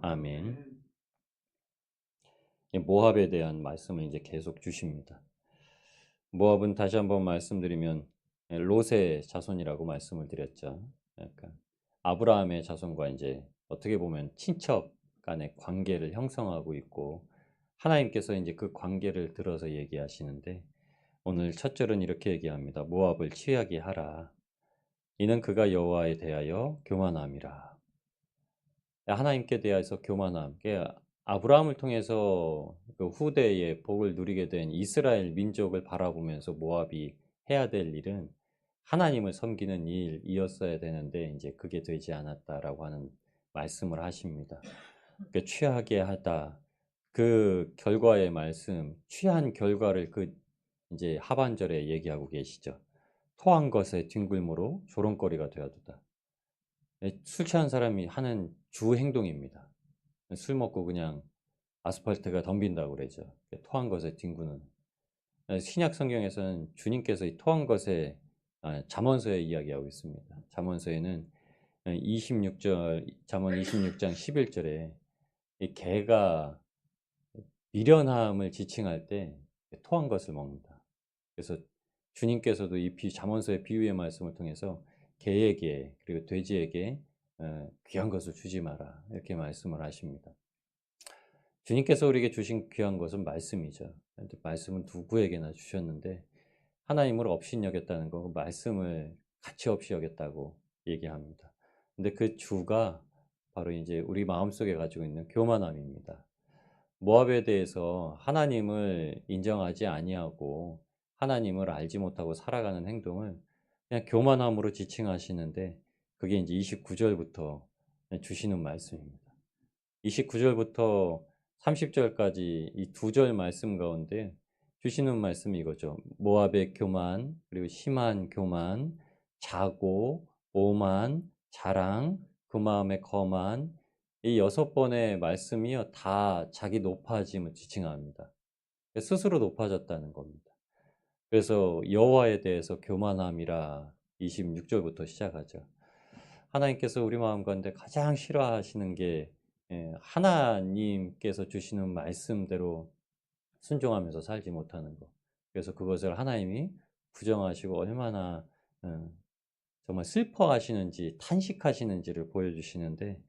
아멘. 모압에 대한 말씀을 이제 계속 주십니다. 모압은 다시 한번 말씀드리면 롯의 자손이라고 말씀을 드렸죠. 그러니까 아브라함의 자손과 이제 어떻게 보면 친척 간의 관계를 형성하고 있고 하나님께서 이제 그 관계를 들어서 얘기하시는데 오늘 첫 절은 이렇게 얘기합니다. 모압을 취하게 하라. 이는 그가 여호와에 대하여 교만함이라. 하나님께 대해서 교만함. 아브라함을 통해서 그 후대에 복을 누리게 된 이스라엘 민족을 바라보면서 모압이 해야 될 일은 하나님을 섬기는 일이었어야 되는데 이제 그게 되지 않았다라고 하는 말씀을 하십니다. 취하게 하다. 그 결과의 말씀, 취한 결과를 그 이제 하반절에 얘기하고 계시죠. 토한 것의 뒹굴무로 조롱거리가 되어두다. 술 취한 사람이 하는 주 행동입니다. 술 먹고 그냥 아스팔트가 덤빈다고 그러죠. 토한 것에 뒹구는. 신약 성경에서는 주님께서 이 토한 것에 잠언서에 이야기하고 있습니다. 잠언서에는 26절, 잠언 26장 11절에 이 개가 미련함을 지칭할 때 토한 것을 먹는다. 그래서 주님께서도 이 잠언서의 비유의 말씀을 통해서 개에게 그리고 돼지에게 귀한 것을 주지 마라 이렇게 말씀을 하십니다. 주님께서 우리에게 주신 귀한 것은 말씀이죠. 말씀은 누구에게나 주셨는데 하나님을 없이 여겼다는 거, 말씀을 가치 없이 여겼다고 얘기합니다. 근데 그 주가 바로 이제 우리 마음속에 가지고 있는 교만함입니다. 모압에 대해서 하나님을 인정하지 아니하고 하나님을 알지 못하고 살아가는 행동을 그냥 교만함으로 지칭하시는데 그게 이제 29절부터 주시는 말씀입니다. 29절부터 30절까지 이 두 절 말씀 가운데 주시는 말씀이 이거죠. 모압의 교만, 그리고 심한 교만, 자고, 오만, 자랑, 그 마음의 거만, 이 6번의 말씀이요 다 자기 높아짐을 지칭합니다. 스스로 높아졌다는 겁니다. 그래서 여호와에 대해서 교만함이라 26절부터 시작하죠. 하나님께서 우리 마음 가운데 가장 싫어하시는 게 하나님께서 주시는 말씀대로 순종하면서 살지 못하는 것. 그래서 그것을 하나님이 부정하시고 얼마나 정말 슬퍼하시는지 탄식하시는지를 보여주시는데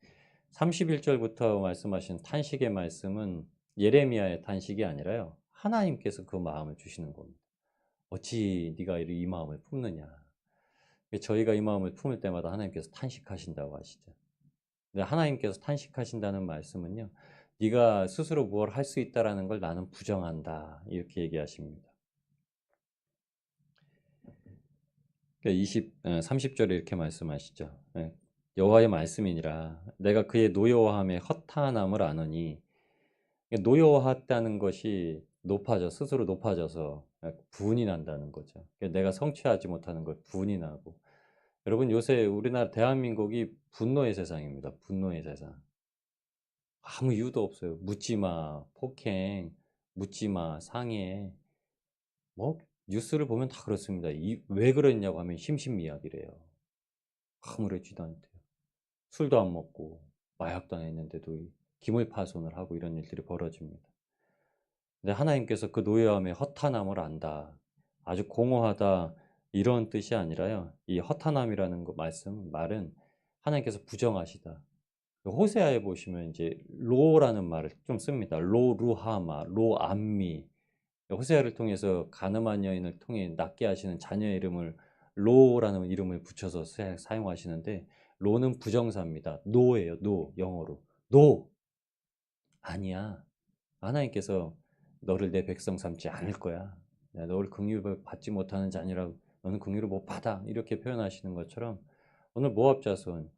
31절부터 말씀하신 탄식의 말씀은 예레미야의 탄식이 아니라요. 하나님께서 그 마음을 주시는 겁니다. 어찌 네가 이 마음을 품느냐. 저희가 이 마음을 품을 때마다 하나님께서 탄식하신다고 하시죠. 근데 하나님께서 탄식하신다는 말씀은요. 네가 스스로 뭘 할 수 있다라는 걸 나는 부정한다. 이렇게 얘기하십니다. 30절에 이렇게 말씀하시죠. 여호와의 말씀이니라 내가 그의 노여워함에 허탄함을 아노니 노여워했다는 것이 스스로 높아져서 분이 난다는 거죠. 내가 성취하지 못하는 걸 분이 나고 여러분 요새 우리나라 대한민국이 분노의 세상입니다. 분노의 세상. 아무 이유도 없어요. 묻지마, 폭행, 묻지마, 상해. 뭐 뉴스를 보면 다 그렇습니다. 왜 그랬냐고 하면 심신미약이래요. 아무렇지도 않대요. 술도 안 먹고 마약도 안 했는데도 기물파손을 하고 이런 일들이 벌어집니다. 근데 하나님께서 그 노예함의 허탄함을 안다. 아주 공허하다. 이런 뜻이 아니라요. 이 허탄함이라는 말은 하나님께서 부정하시다. 호세아에 보시면 이제 로라는 말을 좀 씁니다. 로루하마, 로암미. 호세아를 통해서 가늠한 여인을 통해 낳게 하시는 자녀의 이름을 로라는 이름을 붙여서 사용하시는데 로는 부정사입니다. 노예요. 노 영어로. 노 아니야. 하나님께서 너를 내 백성 삼지 않을 거야. 너를 긍휼을 받지 못하는 자녀라고 너는 긍휼을 못 받아. 이렇게 표현하시는 것처럼 오늘 모압 자손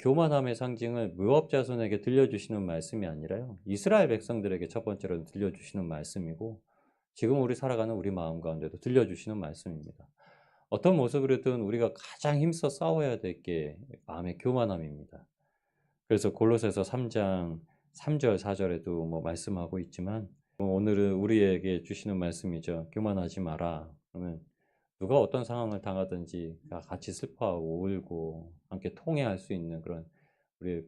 교만함의 상징을 모압 자손에게 들려주시는 말씀이 아니라요. 이스라엘 백성들에게 첫 번째로 들려주시는 말씀이고 지금 우리 살아가는 우리 마음 가운데도 들려주시는 말씀입니다. 어떤 모습으로든 우리가 가장 힘써 싸워야 될 게 마음의 교만함입니다. 그래서 골로새서 3장 3절 4절에도 뭐 말씀하고 있지만 오늘은 우리에게 주시는 말씀이죠. 교만하지 마라. 그러면 누가 어떤 상황을 당하든지 같이 슬퍼하고 울고 함께 통회할 수 있는 그런 우리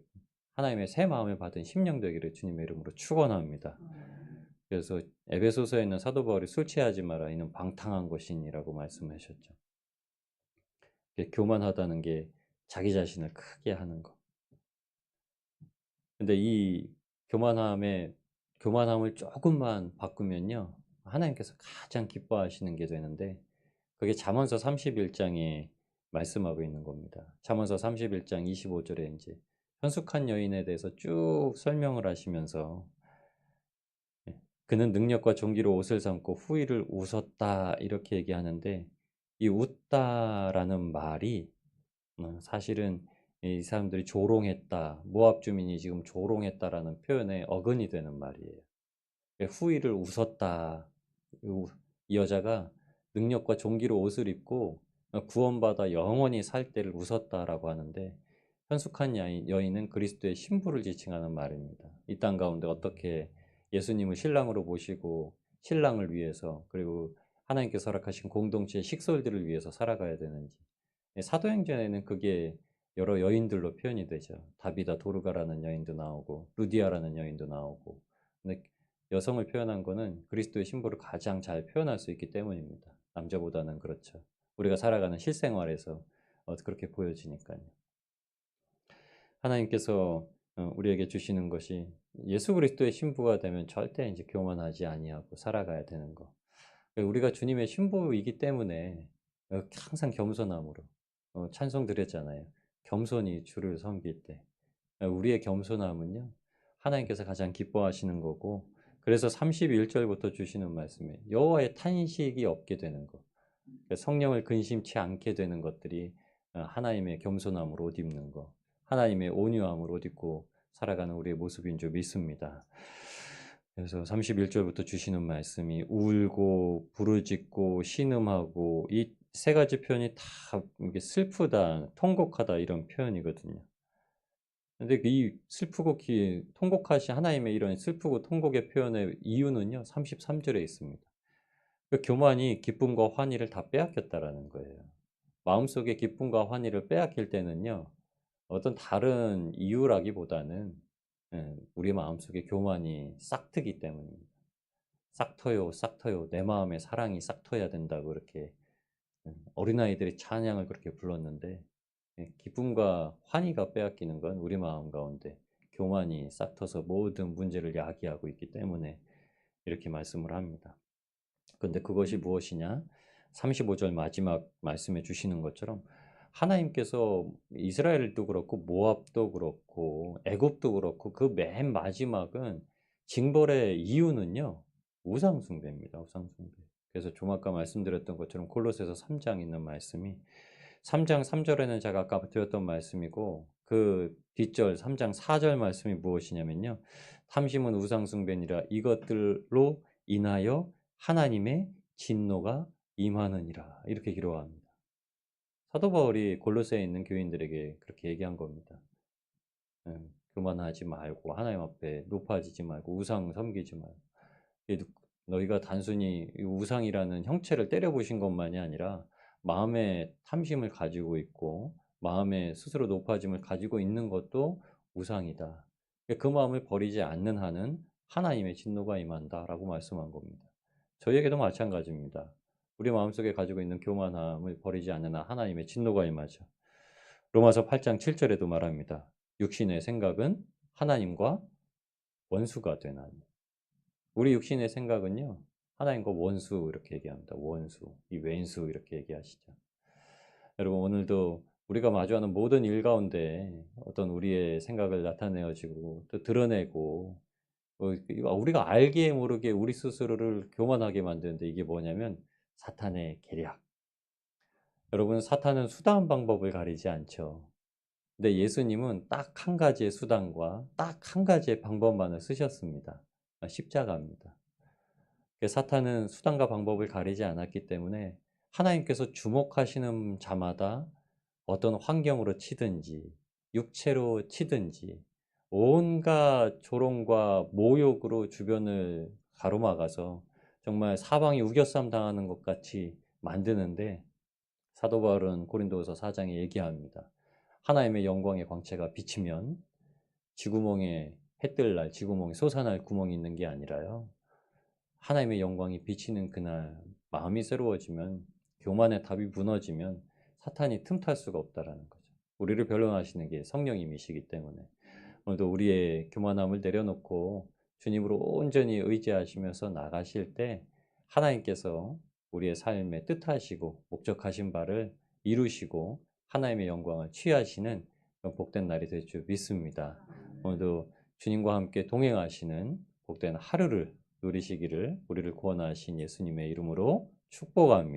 하나님의 새 마음을 받은 심령 되기를 주님의 이름으로 축원합니다. 그래서 에베소서에 있는 사도 바울이 술 취하지 마라 이는 방탕한 것이니라고 말씀하셨죠. 교만하다는 게 자기 자신을 크게 하는 거. 근데 이 교만함을 조금만 바꾸면요. 하나님께서 가장 기뻐하시는 게 되는데 그게 잠언서 31장에 말씀하고 있는 겁니다. 잠언서 31장 25절에 이제 현숙한 여인에 대해서 쭉 설명을 하시면서 그는 능력과 존귀로 옷을 삼고 후일을 웃었다 이렇게 얘기하는데 이 웃다라는 말이 사실은 이 사람들이 조롱했다. 모압 주민이 지금 조롱했다라는 표현에 어근이 되는 말이에요. 후일을 웃었다. 이 여자가 능력과 존귀로 옷을 입고 구원받아 영원히 살 때를 웃었다라고 하는데 현숙한 여인은 그리스도의 신부를 지칭하는 말입니다. 이 땅 가운데 어떻게 예수님을 신랑으로 모시고 신랑을 위해서 그리고 하나님께서 허락하신 공동체의 식솔들을 위해서 살아가야 되는지 사도행전에는 그게 여러 여인들로 표현이 되죠. 다비다 도르가라는 여인도 나오고 루디아라는 여인도 나오고 근데 여성을 표현한 거는 그리스도의 신부를 가장 잘 표현할 수 있기 때문입니다. 남자보다는 그렇죠. 우리가 살아가는 실생활에서 그렇게 보여지니까요. 하나님께서 우리에게 주시는 것이 예수 그리스도의 신부가 되면 절대 이제 교만하지 아니하고 살아가야 되는 거. 우리가 주님의 신부이기 때문에 항상 겸손함으로 찬송 드렸잖아요. 겸손히 주를 섬길 때 우리의 겸손함은요 하나님께서 가장 기뻐하시는 거고 그래서 31절부터 주시는 말씀에 여호와의 탄식이 없게 되는 것 성령을 근심치 않게 되는 것들이 하나님의 겸손함으로 옷 입는 것 하나님의 온유함으로 옷 입고 살아가는 우리의 모습인 줄 믿습니다. 그래서 31절부터 주시는 말씀이 울고 부르짖고 신음하고 이 세 가지 표현이 다 이게 슬프다, 통곡하다 이런 표현이거든요. 근데 이 슬프고 통곡하신 하나님의 이런 슬프고 통곡의 표현의 이유는요. 33절에 있습니다. 그 교만이 기쁨과 환희를 다 빼앗겼다라는 거예요. 마음속에 기쁨과 환희를 빼앗길 때는요. 어떤 다른 이유라기보다는 우리 마음속에 교만이 싹트기 때문입니다. 싹터요, 싹터요. 내 마음에 사랑이 싹터야 된다고 이렇게 어린아이들이 찬양을 그렇게 불렀는데 기쁨과 환희가 빼앗기는 건 우리 마음 가운데 교만이 싹터서 모든 문제를 야기하고 있기 때문에 이렇게 말씀을 합니다. 그런데 그것이 무엇이냐? 35절 마지막 말씀해 주시는 것처럼 하나님께서 이스라엘도 그렇고 모압도 그렇고 애굽도 그렇고 그 맨 마지막은 징벌의 이유는요. 우상 숭배입니다. 우상 숭배. 그래서 좀 아까 말씀드렸던 것처럼 골로새서 3장 있는 말씀이 3장 3절에는 제가 아까 드렸던 말씀이고 그 뒷절 3장 4절 말씀이 무엇이냐면요. 탐심은 우상 숭배니라 이것들로 인하여 하나님의 진노가 임하느니라 이렇게 기록합니다. 사도 바울이 골로새에 있는 교인들에게 그렇게 얘기한 겁니다. 교만하지 말고 하나님 앞에 높아지지 말고 우상 섬기지 말고 너희가 단순히 우상이라는 형체를 때려보신 것만이 아니라 마음의 탐심을 가지고 있고 마음의 스스로 높아짐을 가지고 있는 것도 우상이다. 그 마음을 버리지 않는 한은 하나님의 진노가 임한다라고 말씀한 겁니다. 저희에게도 마찬가지입니다. 우리 마음속에 가지고 있는 교만함을 버리지 않는 한 하나님의 진노가 임하죠. 로마서 8장 7절에도 말합니다. 육신의 생각은 하나님과 원수가 되나니. 우리 육신의 생각은요. 하나님과 원수 이렇게 얘기합니다. 원수, 이 왼수 이렇게 얘기하시죠. 여러분 오늘도 우리가 마주하는 모든 일 가운데 어떤 우리의 생각을 나타내어지고 또 드러내고 우리가 알게 모르게 우리 스스로를 교만하게 만드는데 이게 뭐냐면 사탄의 계략. 여러분 사탄은 수단 방법을 가리지 않죠. 근데 예수님은 딱 한 가지의 수단과 딱 한 가지의 방법만을 쓰셨습니다. 십자가입니다. 사탄은 수단과 방법을 가리지 않았기 때문에 하나님께서 주목하시는 자마다 어떤 환경으로 치든지 육체로 치든지 온갖 조롱과 모욕으로 주변을 가로막아서 정말 사방이 우겨쌈 당하는 것 같이 만드는데 사도 바울은 고린도후서 4장에 얘기합니다. 하나님의 영광의 광채가 비치면 쥐구멍에 해 뜰 날, 쥐구멍에 솟아날 구멍이 있는 게 아니라요. 하나님의 영광이 비치는 그날 마음이 새로워지면, 교만의 답이 무너지면 사탄이 틈탈 수가 없다라는 거죠. 우리를 변론하시는 게 성령님이시기 때문에 오늘도 우리의 교만함을 내려놓고 주님으로 온전히 의지하시면서 나가실 때 하나님께서 우리의 삶에 뜻하시고 목적하신 바를 이루시고 하나님의 영광을 취하시는 그런 복된 날이 될 줄 믿습니다. 오늘도 주님과 함께 동행하시는 복된 하루를 누리시기를 우리를 구원하신 예수님의 이름으로 축복합니다.